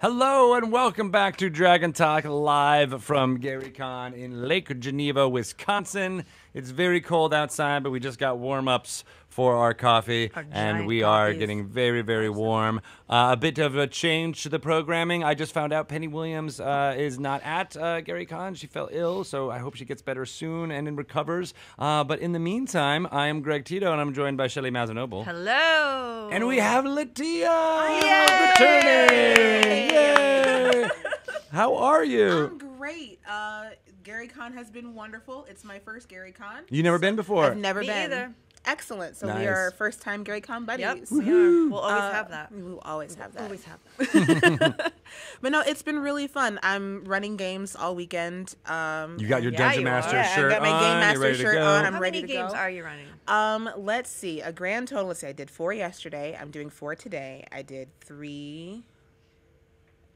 Hello and welcome back to Dragon Talk live from GaryCon in Lake Geneva, Wisconsin. It's very cold outside, but we just got warm-ups for our coffee, and we are getting very, very warm. A bit of a change to the programming. I just found out Penny Williams is not at GaryCon. She fell ill, so I hope she gets better soon and recovers. But in the meantime, I am Greg Tito, and I'm joined by Shelly Mazanoble. Hello. And we have LaTia returning. Yay! How are you? I'm great. GaryCon has been wonderful. It's my first GaryCon. You never been before? I've never Me been. either. Excellent. So Nice. we are first-time GaryCon buddies. Yep, we are. We'll always have that. We will always have that. Always have that. But no, it's been really fun. I'm running games all weekend. You got your Dungeon you are. Master Yeah, shirt I got my on. Game You're Master ready to shirt go. on. I'm How ready many to games go. are you running? Let's see. A grand total. Let's see. I did 4 yesterday. I'm doing 4 today. I did 3.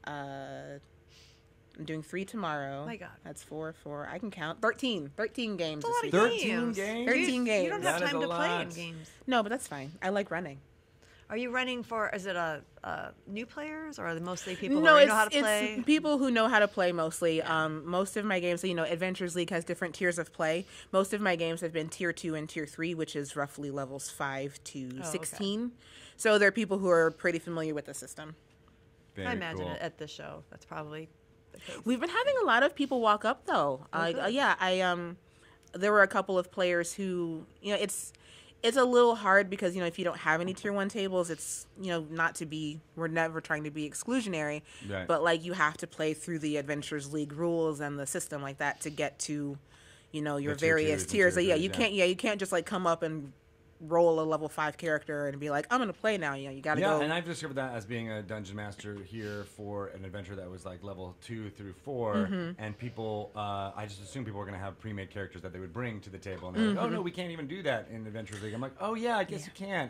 I'm doing 3 tomorrow. Oh my God. That's 4. I can count. 13 games That's a this lot week. of 13 games. games? 13 games. You don't have That is time a to play in lot. games. No, but that's fine. I like running. Are you running for, is it new players or are they mostly people who No, already it's, know how to play? it's people who know how to play mostly. Most of my games, Adventures League has different tiers of play. Most of my games have been tier 2 and tier 3, which is roughly levels 5 to 16. So there are people who are pretty familiar with the system. Very I imagine cool. at this show, that's probably the case. We've been having a lot of people walk up though. Good. There were a couple of players who, it's a little hard because, if you don't have any tier 1 tables, it's, we're never trying to be exclusionary, Right. but like you have to play through the Adventures League rules and the system like that to get to, your tier various 2s and tiers. tier So yeah, 3s, you can't just like come up and roll a level 5 character and be like, I'm going to play now. You got to Yeah, go. and I've discovered that as being a dungeon master here for an adventure that was like level 2 through 4, Mm-hmm. and people, I just assumed people were going to have pre-made characters that they would bring to the table, and they're like, oh Mm-hmm. no, we can't even do that in Adventures League. I'm like, oh yeah, I guess you can.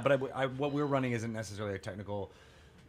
But what we're running isn't necessarily a technical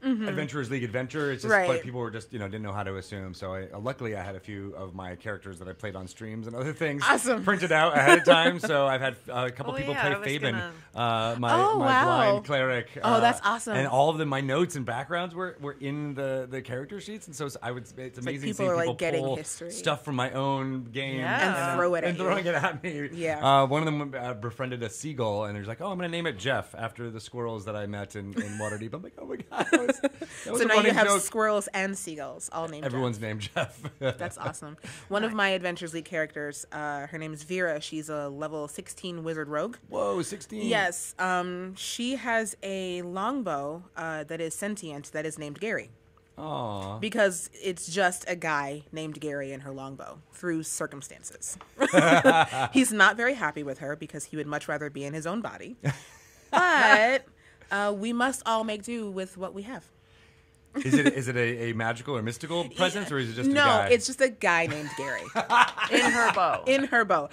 Adventurers League adventure. It's just, Right. but people were just, didn't know how to assume. So luckily I had a few of my characters that I played on streams and other things Awesome. printed out ahead of time. So I've had a couple Oh, people yeah, I play was Fabian, gonna- my Oh, wow. blind cleric. Oh, that's awesome. And all of them, my notes and backgrounds were in the character sheets, and so it's amazing people seeing are, like, people getting pull history. stuff from my own game Yeah. And throw it at and you. throwing it at me. Yeah. One of them befriended a seagull, and he was like, "Oh, I'm gonna name it Jeff after the squirrels that I met in Waterdeep." I'm like, "Oh my god!" That was So a now you running have joke. squirrels and seagulls all named Everyone's Jeff. named Jeff. That's awesome. One of my Adventures League characters, her name is Vera. She's a level 16 wizard rogue. Whoa, 16. Yes. She has a longbow that is sentient that is named Gary. Aw. Because it's just a guy named Gary in her longbow through circumstances. He's not very happy with her because he would much rather be in his own body. But we must all make do with what we have. Is it a magical or mystical presence, or is it just a No, guy? it's just a guy named Gary In her bow. in her bow.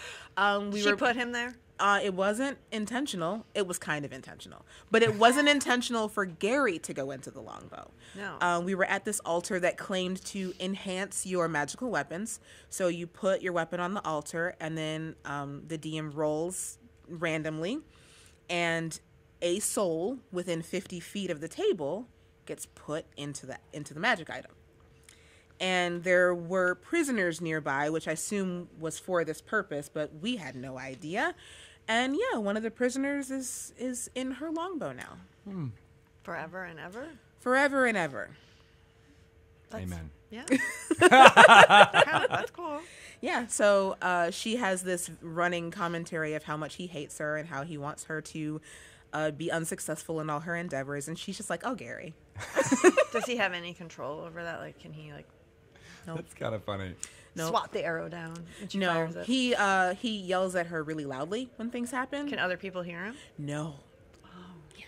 She put him there? It wasn't intentional. It was kind of intentional. But it wasn't intentional for Gary to go into the longbow. No. We were at this altar that claimed to enhance your magical weapons. So you put your weapon on the altar, and then the DM rolls randomly, and a soul within 50 feet of the table gets put into the magic item. And there were prisoners nearby, which I assume was for this purpose, but we had no idea. And yeah, one of the prisoners is in her longbow now. Forever and ever? Forever and ever. Amen. Yeah. That's cool. Yeah, so she has this running commentary of how much he hates her and how he wants her to be unsuccessful in all her endeavors. And she's just like, oh, Gary. Does he have any control over that? Like, can he, That's kind of funny. No. swat the arrow down and she No, fires it? he yells at her really loudly when things happen. Can other people hear him? No. Yeah.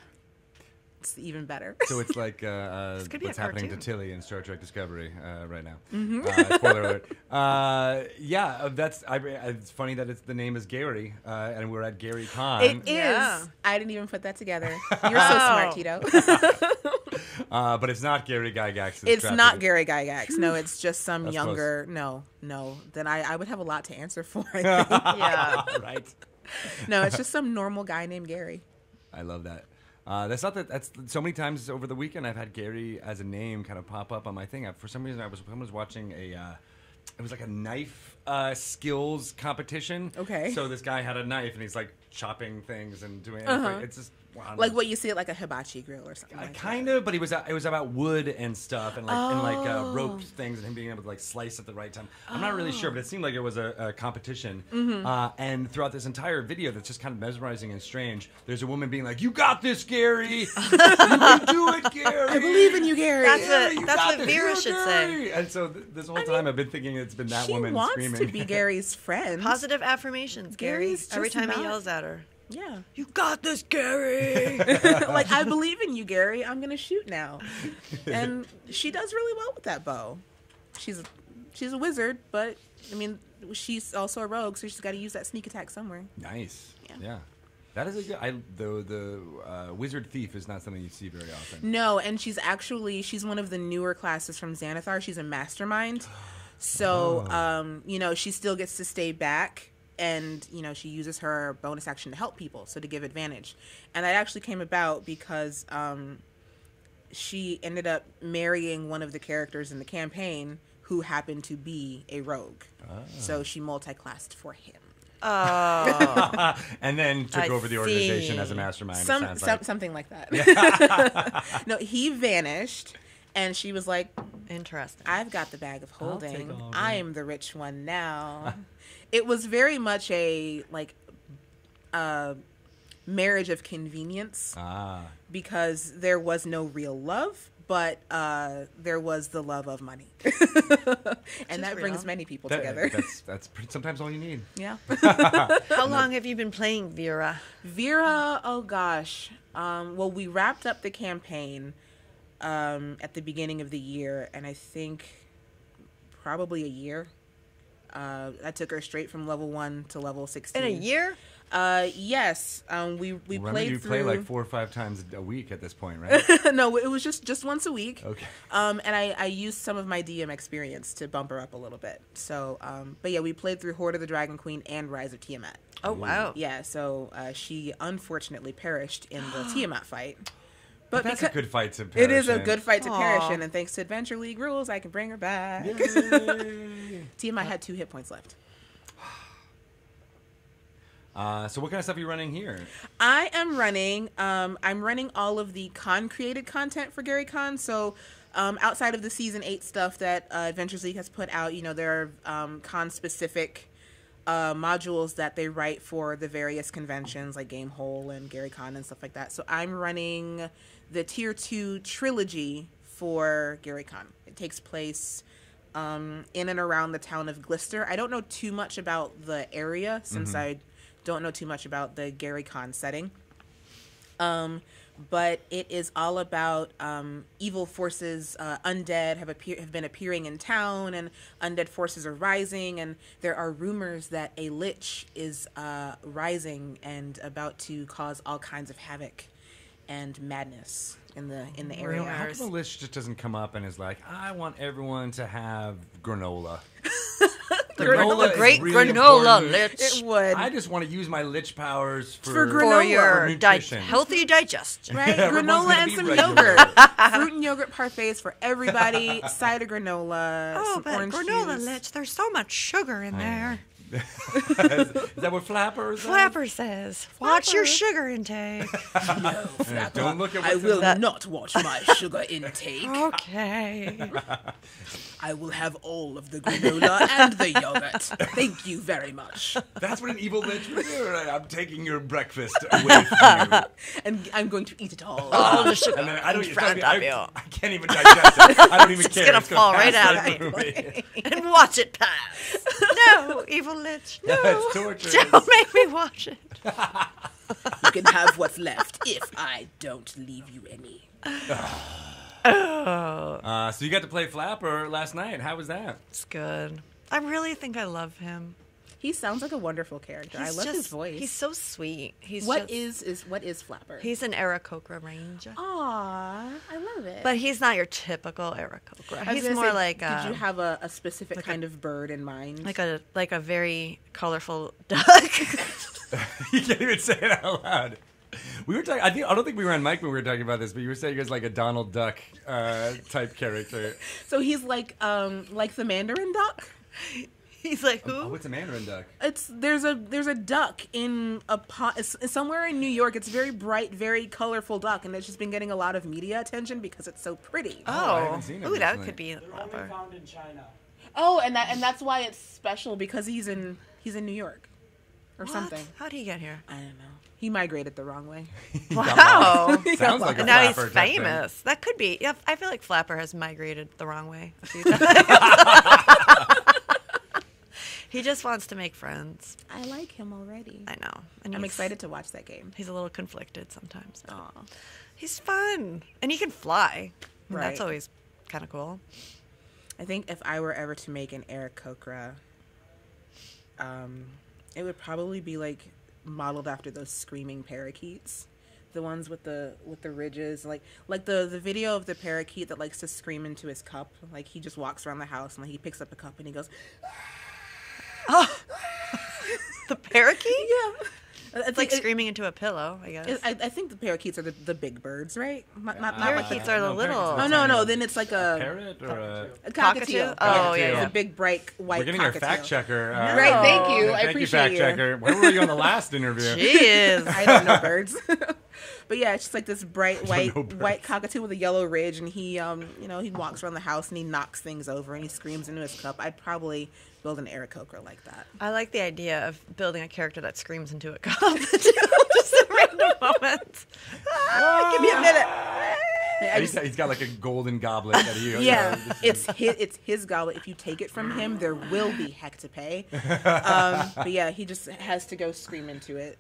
It's even better. So it's like could be what's a happening to cartoon. Tilly in Star Trek Discovery right now. Mm-hmm. Spoiler alert. It's funny that the name is Gary, and we're at Gary Con. It is. Yeah. I didn't even put that together. You're so smart, Tito. But it's not Gary Gygax. It's not Gary Gygax. No, it's just some That's younger. No. Then I would have a lot to answer for. I think. Yeah. Right. No, it's just some normal guy named Gary. I love that. That's not that. That's so many times over the weekend I've had Gary as a name kind of pop up on my thing. For some reason, I was watching it was like a knife skills competition. Okay. So this guy had a knife and he's like chopping things and doing. It's just wow. Like what you see at like a hibachi grill or something. Like kind of, but it was about wood and stuff and like rope things and him being able to like slice at the right time. I'm not really sure, but it seemed like it was a competition. And throughout this entire video, that's just kind of mesmerizing and strange. There's a woman being like, "You got this, Gary. You can do it, Gary. I believe in you, Gary." That's what Vera should say. And so this whole time I've been thinking it's been that woman screaming. She wants to be Gary's friend. Positive affirmations, Gary. Gary's Every just time he not- yells at her. Yeah. You got this, Gary. Like, I believe in you, Gary. I'm going to shoot now. And she does really well with that bow. She's a wizard, but, I mean, she's also a rogue, so she's got to use that sneak attack somewhere. Nice. Yeah. That is a good... The wizard thief is not something you see very often. No, and she's one of the newer classes from Xanathar. She's a mastermind. So, she still gets to stay back. And, she uses her bonus action to help people, so to give advantage. And that actually came about because she ended up marrying one of the characters in the campaign who happened to be a rogue. So she multi-classed for him. Oh. And then took over the organization as a mastermind. Something like that. No, he vanished. And she was like, interesting. I've got the bag of holding. take all of I it." am the rich one now. It was very much a marriage of convenience because there was no real love, but there was the love of money. And that brings many people together. That's sometimes all you need. Yeah. How long have you been playing Vera? Vera, oh gosh. Well, we wrapped up the campaign at the beginning of the year, and I think probably a year. I took her straight from level 1 to level 16. In a year? Yes. We played you through... play like 4 or 5 times a week at this point, right? No, it was just once a week. Okay. And I used some of my DM experience to bump her up a little bit. So, but yeah, we played through Horde of the Dragon Queen and Rise of Tiamat. Oh, wow. Yeah, so she unfortunately perished in the Tiamat fight. But that's a good fight to perish It is a in. good fight to perish in, and thanks to Adventure League rules, I can bring her back. Tiamat had 2 hit points left. So what kind of stuff are you running here? I am running, I'm running all of the con-created content for Gary Con. So outside of the Season 8 stuff that Adventures League has put out, there are con-specific modules that they write for the various conventions like Game Hole and Gary Con and stuff like that. So I'm running the Tier 2 trilogy for Gary Con. It takes place in and around the town of Glister. I don't know too much about the area since I don't know too much about the Gary Con setting. But it is all about evil forces. Undead have been appearing in town, and undead forces are rising. And there are rumors that a lich is rising and about to cause all kinds of havoc and madness in the area. How come the Lich just doesn't come up and is like, I want everyone to have granola? The great granola important. lich. It would. I just want to use my lich powers for For For granola. your nutrition. healthy digestion. Right? Everyone's Granola gonna and be some regular. yogurt. Fruit and yogurt parfaits for everybody. Side of granola. Oh, some but orange granola juice. lich, there's so much sugar in there. Is that what Flapper is? Flapper says, watch your sugar intake. Don't look at I what's will in not watch my sugar intake. Okay. I will have all of the granola and the yogurt. Thank you very much. That's what an evil lich would do. Right? I'm taking your breakfast away from you. And I'm going to eat it all. All the sugar And then I don't in front of you. I can't even digest it. I don't even It's care. gonna fall right pass out of right me. through me. And watch it pass. No, evil lich. No. It's torture. Don't make me watch it. You can have what's left if I don't leave you any. So you got to play Flapper last night. How was that? It's good. I really think I love him. He sounds like a wonderful character. I love his voice. He's so sweet. What is Flapper? He's an Aarakocra ranger. Aw, I love it. But he's not your typical Aarakocra. I was He's gonna more say, like did you have a specific kind of bird in mind? like a very colorful duck. You can't even say it out loud. We were talking. I don't think we were on mic when we were talking about this, but you were saying he was like a Donald Duck type character. So he's like the Mandarin Duck. He's like, who? Oh, what's a Mandarin Duck? There's a duck in a pot somewhere in New York. It's a very bright, very colorful duck, and it's just been getting a lot of media attention because it's so pretty. I haven't seen it Ooh, that recently. could be a Only flapper. found in China. Oh, and that's why it's special because he's in New York or something. How'd he get here? I don't know. He migrated the wrong way. Wow. Sounds like a And now he's flapper type thing. famous. That could be. Yeah, I feel like Flapper has migrated the wrong way a few times. He just wants to make friends. I like him already. I know. And I'm he's- excited to watch that game. He's a little conflicted sometimes. But Aw. he's fun. And he can fly. And Right. That's always kind of cool. I think if I were ever to make an Aarakocra, it would probably be like modeled after those screaming parakeets, the ones with the ridges, like the video of the parakeet that likes to scream into his cup. Like he just walks around the house and like he picks up a cup and he goes, The parakeet? yeah. It's like screaming into a pillow, I guess. I think the parakeets are the big birds, right? Not like the Parakeets are the little. Oh no, then it's like a Parrot or a... cockatiel. Oh, Cockatiel. yeah. It's a big bright white. We're getting cockatiel. our fact checker. Right, thank you. I Thank appreciate you, fact you. checker. Where were you on the last interview? Jeez. I don't know birds. But yeah, it's just like this bright know birds. white cockatoo with a yellow ridge, and he he walks around the house and he knocks things over and he screams into his cup. I'd probably build an Aarakocra like that. I like the idea of building a character that screams into a cup. Just at random moments. Give me a minute. He's got like a golden goblet that he. Yeah, it's his goblet. If you take it from him, there will be heck to pay. But yeah, he just has to go scream into it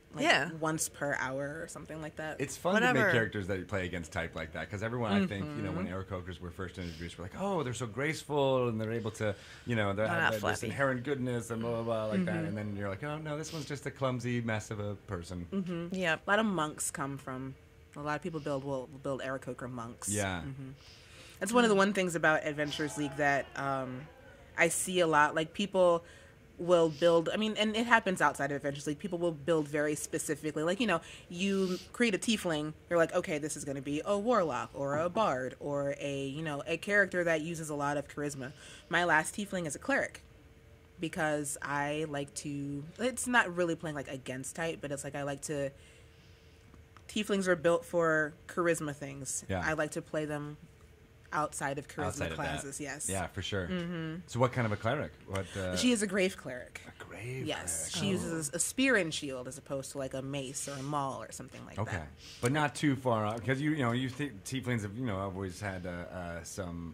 once per hour or something like that. It's fun to Whatever. make characters that play against type like that because everyone, I think, when Aarakocras were first introduced, were like, oh, they're so graceful and they're able to, they have this flappy. inherent goodness and blah blah blah like that, and then you're like, oh no, this one's just a clumsy mess of a person. Yep. A lot of monks come from. A lot of people will build Aarakocra monks. Yeah. That's one of the things about Adventures League that I see a lot. Like people will build. I mean, and it happens outside of Adventures League. People will build very specifically. Like you create a tiefling. You're like, okay, this is going to be a warlock or a bard or a character that uses a lot of charisma. My last tiefling is a cleric because I like to. It's not really playing like against type, but it's like I like to. Tieflings are built for charisma things. Yeah. I like to play them outside of charisma Outside of classes. that. Yes. Yeah, for sure. So what kind of a cleric? What? She is a grave cleric. a grave. Yes. cleric. She uses a spear and shield as opposed to like a mace or a maul or something like Okay, that. but not too far out because you think tieflings have always had some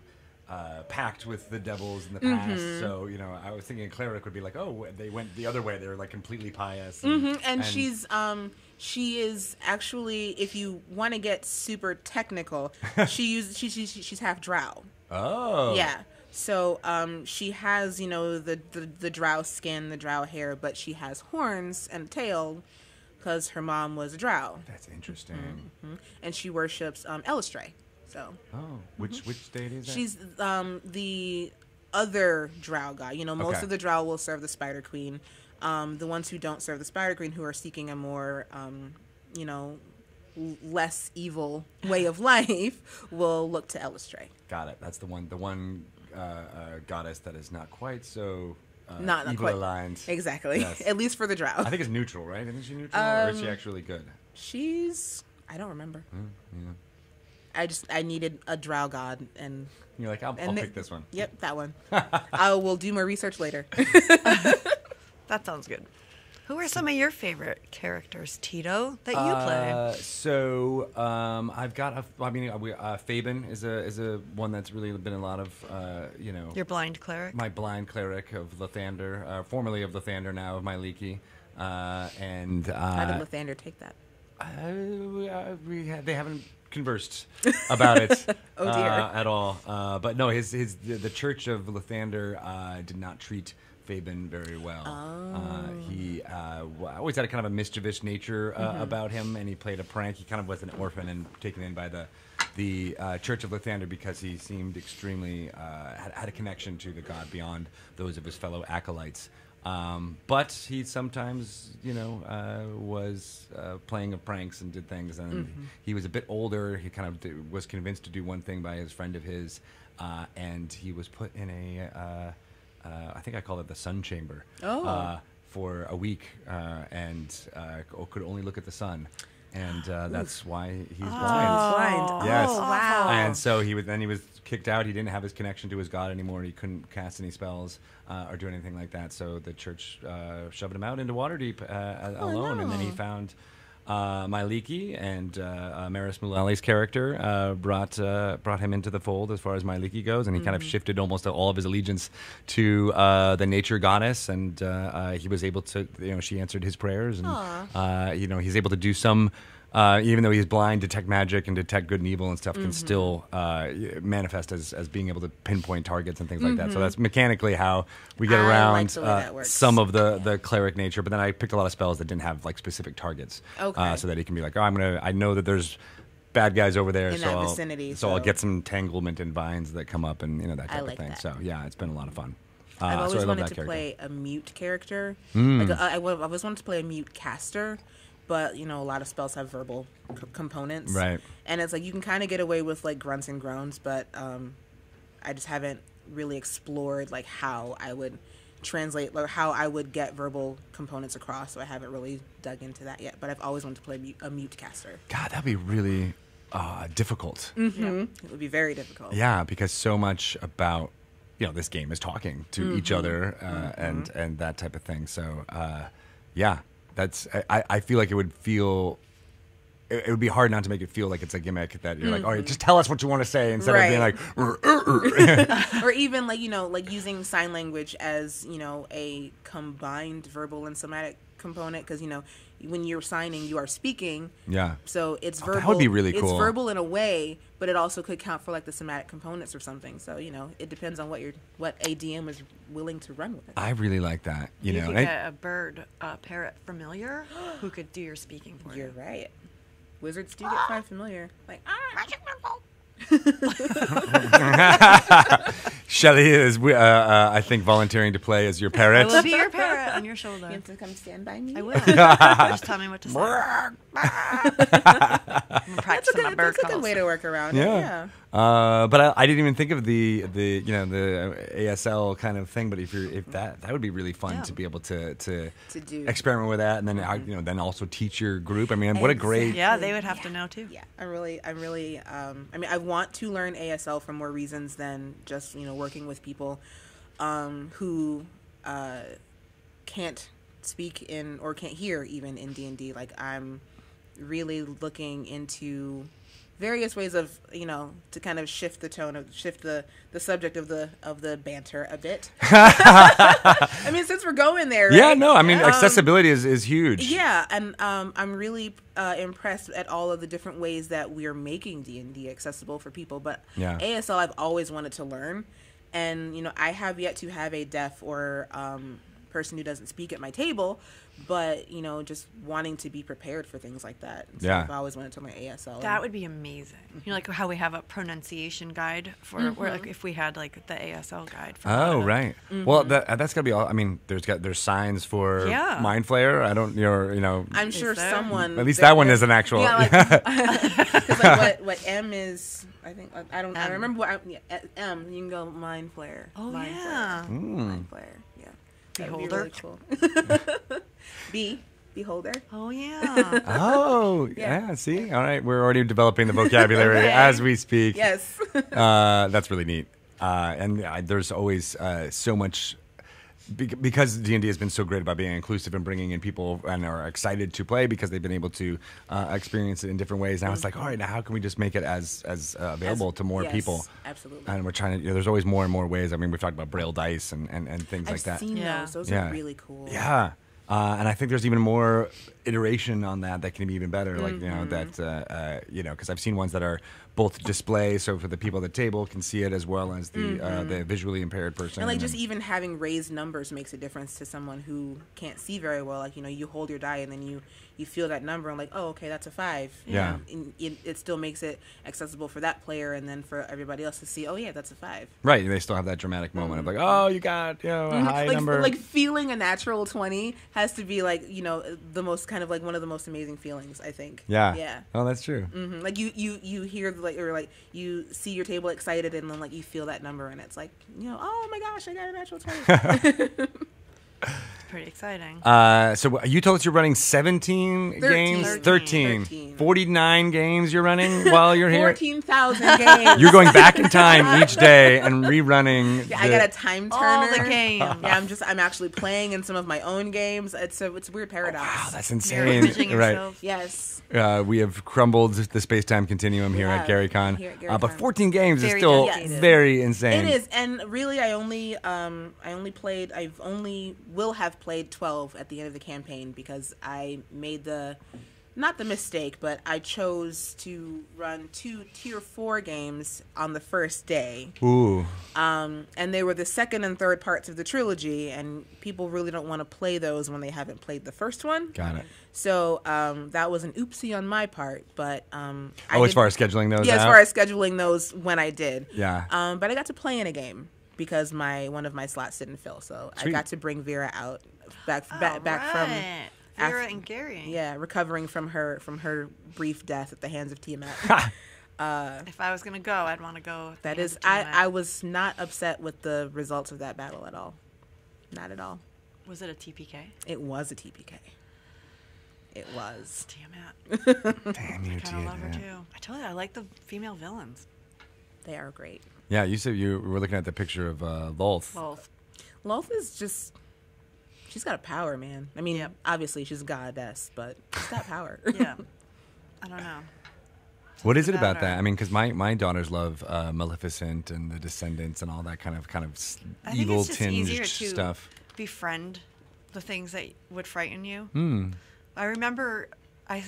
pact with the devils in the past. So I was thinking a cleric would be like, oh, they went the other way. They were like completely pious. And she is actually, if you want to get super technical, she's half drow. Oh, Yeah. So she has, the drow skin, the drow hair, but she has horns and a tail because her mom was a drow. that's interesting. And she worships Elistray. So Oh, which deity is that? she's the other drow guy. Most Okay. of the drow will serve the Spider Queen. The ones who don't serve the Spider Queen, who are seeking a more, less evil way of life, will look to Elistray. Got it. That's the one goddess that is not quite so Not evil quite. aligned. Exactly. Yes. At least for the drow. I think it's neutral, right? Isn't she neutral, or is she actually good? I don't remember. Yeah. I needed a drow god, and You're like, I'll And pick this one. yep, that one. I will do more research later. That sounds good. Who are some of your favorite characters, Tito, that you play? So I've got Fabian is a one that's really been a lot of Your blind cleric? my blind cleric of Lathander, formerly of Lathander, now of Myliki, and How did Lathander take that? they haven't conversed about it Oh, dear. at all. But no, the Church of Lathander did not treat Fabian very well. He always had a kind of a mischievous nature about him, and he played a prank. He kind of was an orphan and taken in by the Church of Lathander because he seemed extremely had a connection to the god beyond those of his fellow acolytes. But he sometimes, was playing pranks and did things. And he was a bit older. He kind of was convinced to do one thing by his friend of his, and he was put in I think I call it the sun chamber. For a week, and could only look at the sun. And that's why he's blind. Yes. Oh, wow. And so he was kicked out. He didn't have his connection to his God anymore. He couldn't cast any spells or do anything like that. So the church shoved him out into Waterdeep alone. No. And then he found Myliki, and Maris Mulali's character brought him into the fold as far as Myliki goes, and he kind of shifted almost all of his allegiance to the nature goddess, and he was able to, she answered his prayers, and he's able to do some. Even though he's blind, detect magic and detect good and evil and stuff, can still manifest as being able to pinpoint targets and things like that. So that's mechanically how we get around the way that works. some of the cleric nature. But then I picked a lot of spells that didn't have like specific targets, Okay. so that he can be like, I know that there's bad guys over there, In so that vicinity, so I'll so- get some entanglement in vines that come up and that type like of thing. that. So yeah, it's been a lot of fun. I've so I always love wanted that to character. play a mute character. Like, I always wanted to play a mute caster, but a lot of spells have verbal components, Right. And it's like you can kind of get away with like grunts and groans, but I just haven't really explored like how I would translate or how I would get verbal components across. So I haven't really dug into that yet. But I've always wanted to play a mute caster. God, that'd be really difficult. It would be very difficult. Yeah, because so much about this game is talking to each other and that type of thing. So yeah, that's I feel like it would be hard not to make it feel like it's a gimmick that you're like, all right, just tell us what you want to say instead of being like Or even like using sign language as a combined verbal and somatic component, because when you're signing you are speaking, yeah. so it's verbal. That would be really cool. It's verbal in a way, but it also could count for like the somatic components or something. So it depends on what a DM is willing to run with it. I really like that. You know, could and get a bird, parrot familiar, who could do your speaking for You're you. right. Wizards do get find familiar. Like Shelly is, I think, volunteering to play as your parrot. I will be your parrot on your shoulder. you have to come stand by me. I will. Just tell me what to say. I'm practicing my bird That's a good calls. way to work around it. Yeah. Yeah. But I didn't even think of the ASL kind of thing. But if that would be really fun to be able to do. experiment with that, and then then also teach your group. I mean, what a great Yeah, they would have to know too. Yeah, I'm really. I mean, I want to learn ASL for more reasons than just working with people who can't speak in or can't hear even in D&D. Like, I'm really looking into various ways of to kind of shift the tone shift the subject of the banter a bit. I mean, since we're going there, right? Yeah, no, I mean, accessibility is huge. Yeah, and I'm really impressed at all of the different ways that we're making D&D accessible for people. But Yeah. ASL, I've always wanted to learn, and I have yet to have a deaf or person who doesn't speak at my table, but just wanting to be prepared for things like that. So Yeah. I've always wanted to learn ASL. That would be amazing. Like how we have a pronunciation guide for, where like if we had like the ASL guide. For Oh, right. Well, that's gotta be all. I mean, there's signs for Yeah. Mind Flayer. I don't, I'm sure Is there? someone. At least that one is an actual. Yeah, because like what M is. I think I don't remember what M. You can go Mind Flare. Oh, Mind yeah. Flare. Mind Flare. Yeah. That'd be Beholder. really cool. Beholder. Oh yeah. Oh, Yeah. yeah. See, all right, we're already developing the vocabulary as we speak. Yes. That's really neat. And there's always so much. Because D&D has been so great about being inclusive and bringing in people and are excited to play because they've been able to experience it in different ways. Now it's like, all right, now how can we just make it as available to more Yes, people? absolutely. And we're trying to. There's always more and more ways. I mean, we've talked about Braille dice and things like I've that. seen Yeah. those. Those Yeah. are really cool. Yeah. And I think there's even more iteration on that can be even better. Like, you know, that, you know, because I've seen ones that are both display, so for the people at the table can see it as well as the visually impaired person. And like just even having raised numbers makes a difference to someone who can't see very well. Like, you know, you hold your die and then you feel that number and like, oh, okay, that's a 5. Yeah. And it still makes it accessible for that player and then for everybody else to see, oh yeah, that's a 5. Right, they still have that dramatic moment of like, oh, you got, you know, a high number. Like feeling a natural 20 has to be like, you know, the most kind of like one of the most amazing feelings, I think. Yeah. Yeah. Oh, that's true. Like you hear like, or like you see your table excited and then like you feel that number and it's like, you know, oh my gosh, I got a natural 20. Pretty exciting. So you told us you're running 17 games? 13. 49 games you're running while you're here? 14,000 games. You're going back in time each day and rerunning. Yeah, I got a time turner. All the games. Yeah, I'm actually playing in some of my own games. It's a weird paradox. Wow, that's You're insane. imaging Right. yourself. Yes. We have crumbled the space-time continuum here at Yeah, GaryCon. here at GaryCon. But 14 games Very is still dedicated. very insane. It is, and really, I only will have played 12 at the end of the campaign because I made not the mistake, but I chose to run 2 tier 4 games on the first day. Ooh. And they were the second and third parts of the trilogy, and people really don't want to play those when they haven't played the first one. Got it. So that was an oopsie on my part, but as far as scheduling those yeah, out? as far as scheduling those when I did. Yeah. But I got to play in a game because one of my slots didn't fill, so Sweet. I got to bring Vera out back from Vera and Gary. Yeah, recovering from her brief death at the hands of Tiamat. If I was gonna go, I'd want to go. At the That hands is, of Tiamat. I was not upset with the results of that battle at all. Not at all. Was it a TPK? It was a TPK. It was. Tiamat. Damn you, I kind of love her Tia. too. I told you I like the female villains. They are great. Yeah, you said you were looking at the picture of Lolth. Both. Loth is just, she's got a power, man. I mean, Yep. obviously she's a goddess, but she's got power. Yeah. I don't know. What is it about about that? her. I mean, because my daughters love Maleficent and the Descendants and all that kind of I think evil it's just easier tinged to stuff. befriend the things that would frighten you. Hmm. I remember I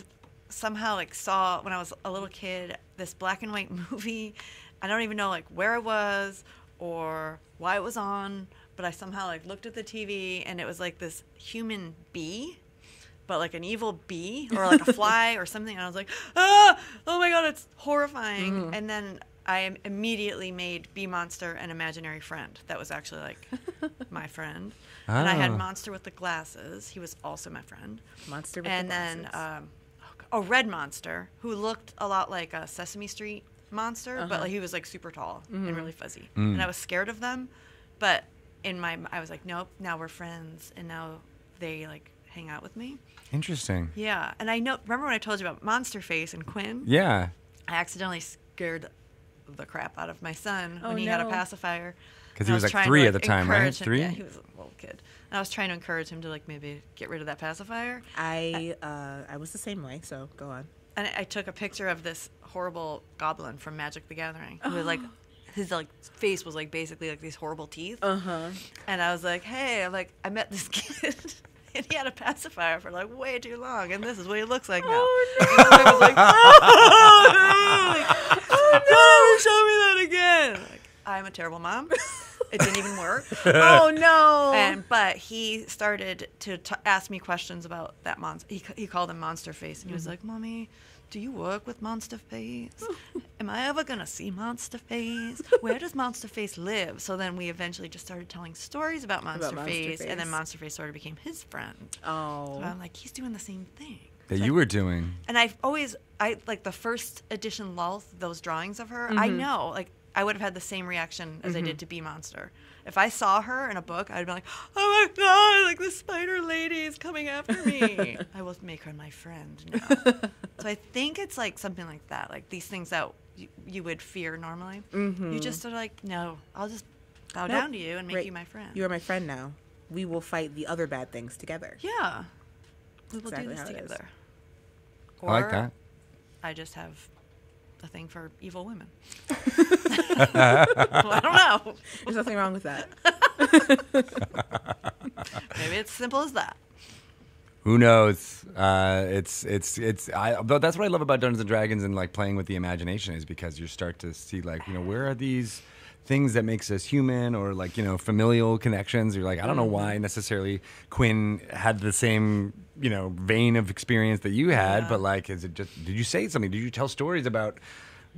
somehow like saw when I was a little kid this black and white movie. I don't even know like where it was or why it was on, but I somehow like looked at the TV and it was like this human bee, but like an evil bee or like a fly or something. And I was like, oh my God, it's horrifying. And then I immediately made Bee Monster an imaginary friend. That was actually like my friend. And I had Oh. Monster with the glasses. He was also my friend. Monster with And the then, glasses. Red Monster, who looked a lot like a Sesame Street monster, but like, he was like super tall and really fuzzy. And I was scared of them. But I was like, nope, now we're friends. And now they like hang out with me. Interesting. Yeah. And remember when I told you about Monster Face and Quinn? Yeah. I accidentally scared the crap out of my son Oh, when he had a no. pacifier. 'Cause And he I was, like, trying to, 3 at the time, right? encourage him- 3? Yeah, he was a little kid. And I was trying to encourage him to like maybe get rid of that pacifier. I was the same way, so go on. And I took a picture of this horrible goblin from Magic the Gathering. Who was like, his like face was like basically like these horrible teeth. And I was like, hey, I met this kid. And he had a pacifier for like way too long, and this is what he looks like now. Oh, And I was like, oh, show me that again. Like, I'm a terrible mom. It didn't even work. Oh no! But he started to ask me questions about that monster. He called him Monster Face, and he was like, "Mommy, do you work with Monster Face? Am I ever gonna see Monster Face? Where does Monster Face live?" So then we eventually just started telling stories about Monster Face, and then Monster Face sort of became his friend. Oh. So I'm like, he's doing the same thing. That you were doing. And I like the first edition Lolth, those drawings of her. I know, like, I would have had the same reaction as I did to Bee Monster. If I saw her in a book, I'd be like, oh my God, like the spider lady is coming after me. I will make her my friend now. So I think it's like something like that, like these things that you would fear normally. You just are like, no, I'll just bow down to you and make you my friend. You are my friend now. We will fight the other bad things together. Yeah. We will Exactly do this how it is. together. I like that. I just have a thing for evil women. Well, I don't know. There's nothing wrong with that. Maybe it's simple as that. Who knows? But that's what I love about Dungeons and Dragons and like playing with the imagination is because you start to see like, you know, where are these things that makes us human or like, you know, familial connections. You're like, I don't know why necessarily Quinn had the same, you know, vein of experience that you had, but like, is it just, did you say something? Did you tell stories about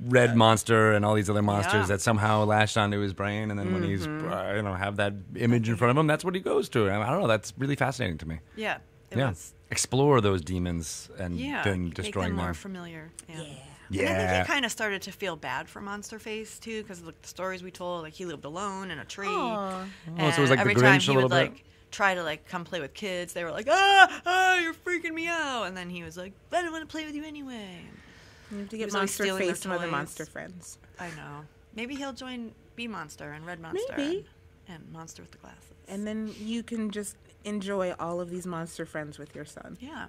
Red Monster and all these other monsters that somehow lashed onto his brain? And then when he's, you know, have that image in front of him, that's what he goes to. I don't know. That's really fascinating to me. Yeah. It was. Explore those demons and then destroying make them them. more familiar. Yeah. Yeah. And I think he kind of started to feel bad for Monsterface too, because the stories we told, like he lived alone in a tree. And so it was like every the time Grinch he a little would bit? like try to like come play with kids, they were like, you're freaking me out. And then he was like, I don't want to play with you anyway. You have to get was always stealing Monsterface their some other toys. monster friends. I know. Maybe he'll join Bee Monster and Red Monster. Maybe. And Monster with the glasses. And then you can just enjoy all of these monster friends with your son. Yeah.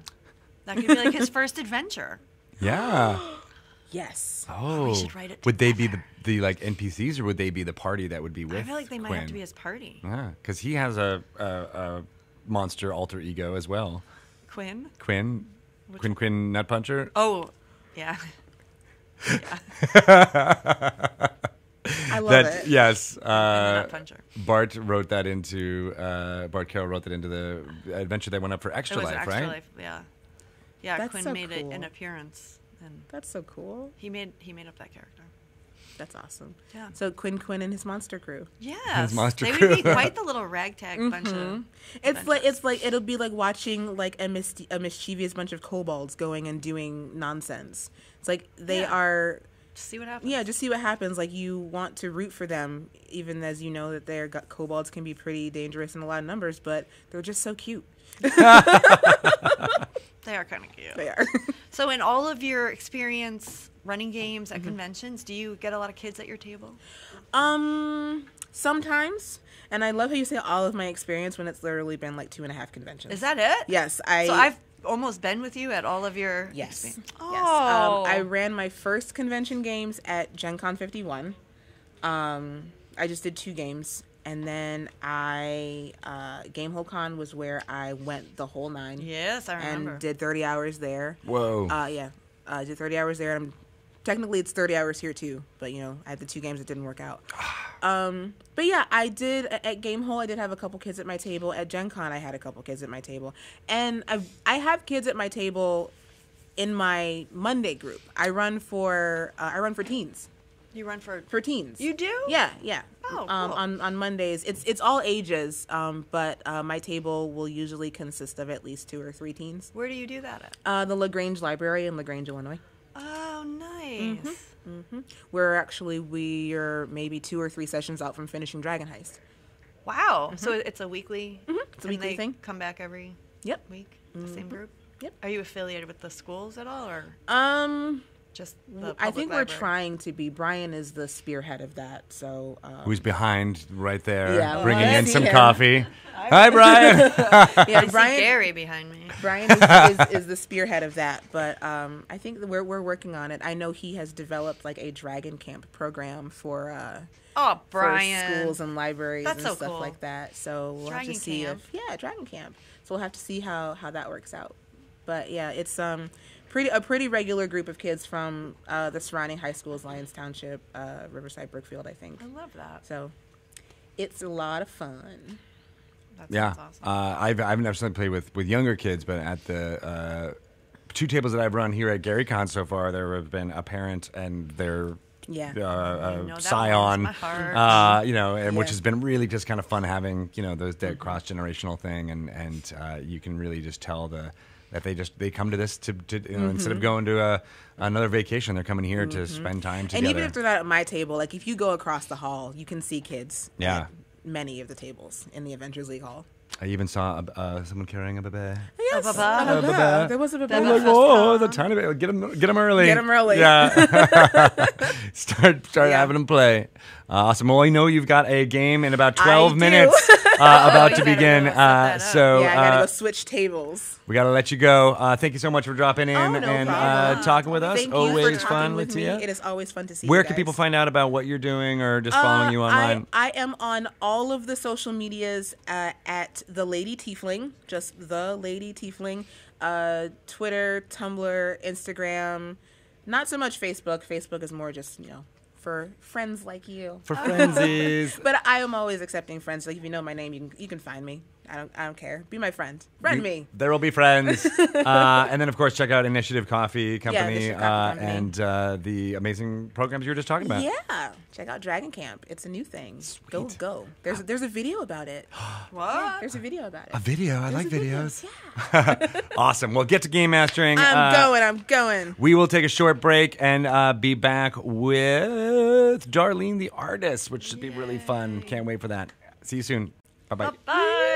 That could be like his first adventure. Yeah. Yes. Oh. We should write it Would they be the like NPCs or would they be the party that would be with I feel like they might Quinn? have to be his party. Yeah, because he has a monster alter ego as well. Quinn? Quinn Nut Puncher. Oh, yeah. I love That it. yes. Nut Puncher. Bart wrote that into Bart Carroll wrote that into the adventure that went up for It Extra was Life, Extra right? Life, yeah. Yeah, That's Quinn so made cool. an appearance, and That's so cool. he made up that character. That's awesome. Yeah. So Quinn and his monster crew. Yes, monster they crew. would be quite the little ragtag bunch of. It's like it'll be like watching like a mischievous bunch of kobolds going and doing nonsense. It's like they Yeah. are. Just see what happens. Yeah, just see what happens. Like you want to root for them, even as you know that their kobolds can be pretty dangerous in a lot of numbers, but they're just so cute. They are kind of cute. They are. So, in all of your experience running games at conventions, do you get a lot of kids at your table? Sometimes, and I love how you say all of my experience when it's literally been like 2.5 conventions. Is that it? Yes, So I've almost been with you at all of your. Yes. experience. Yes. Oh. I ran my first convention games at Gen Con 51. I just did 2 games. And then Gamehole Con was where I went the whole 9. Yes, I remember. And did 30 hours there. Whoa. Yeah. I did 30 hours there. And technically it's 30 hours here too. But, you know, I had the 2 games that didn't work out. But yeah, I did at Gamehole. I did have a couple kids at my table. At Gen Con, I had a couple kids at my table. And I have kids at my table in my Monday group. I run for teens. You run for teens. You do? Yeah. Oh, cool. On Mondays, it's all ages, but my table will usually consist of at least 2 or 3 teens. Where do you do that at? The LaGrange Library in LaGrange, Illinois. Oh, nice. We're maybe 2 or 3 sessions out from finishing Dragon Heist. Wow. So it's a weekly. It's a weekly they thing. Come back every Yep. week. The same group. Yep. Are you affiliated with the schools at all, or just the I public think library? we're trying to be. Brian is the spearhead of that, so. Who's behind right there, Yeah, bringing I in see some him. coffee. Hi, Brian. Yeah, I see Gary behind me. Brian is the spearhead of that, but I think that we're working on it. I know he has developed like a Dragon Camp program for Oh, Brian. for schools and libraries That's and so stuff cool. like that. So we'll have Dragon to see Camp. Dragon Camp. So we'll have to see how that works out. But yeah, it's a pretty regular group of kids from the surrounding high schools, Lyons Township, Riverside, Brookfield, I think. I love that. So it's a lot of fun. That Yeah, sounds awesome. I've never necessarily played with younger kids, but at the 2 tables that I've run here at GaryCon so far, there have been a parent and their Yeah. that scion, warms my heart. and which Yeah. has been really just kind of fun having those that cross generational thing, and you can really just tell that they come to this to instead of going to another vacation, they're coming here to spend time together. And even if they're not at my table, like if you go across the hall, you can see kids. Yeah. At many of the tables in the Adventures League hall. I even saw someone carrying a bebe. Yes, baba. a baba. Baba. There was a baba. I'm like, whoa, the tiny bit. Get them early. Get 'em early. Yeah. start Yeah. having them play. Awesome. Well, I know you've got a game in about I 12 do. minutes. about to You better begin. go set that up. So Yeah, I gotta go switch tables. we gotta let you go. Thank you so much for dropping in Oh, no and problem. talking with us. Thank you Always for fun, talking with me. LaTia. It is always fun to see Where you can guys. people find out about what you're doing or just following you online? I am on all of the social medias at The Lady Tiefling, just The Lady Tiefling. Twitter, Tumblr, Instagram. Not so much Facebook. Facebook is more just, for friends like you. For frenzies. But I am always accepting friends. Like if you know my name, you can find me. I don't care. Be my friend. Friend me. There will be friends. And then, of course, check out Initiative Coffee Company, Initiative Coffee Company. and the amazing programs you were just talking about. Yeah. Check out Dragon Camp. It's a new thing. Sweet. Go. There's a video about it. What? Yeah, there's a video about it. A video. I There's like a video. videos. Yeah. Awesome. Well, get to game mastering. I'm going. We will take a short break and be back with Darlene the artist, which should be really fun. Can't wait for that. See you soon. Bye-bye. Bye.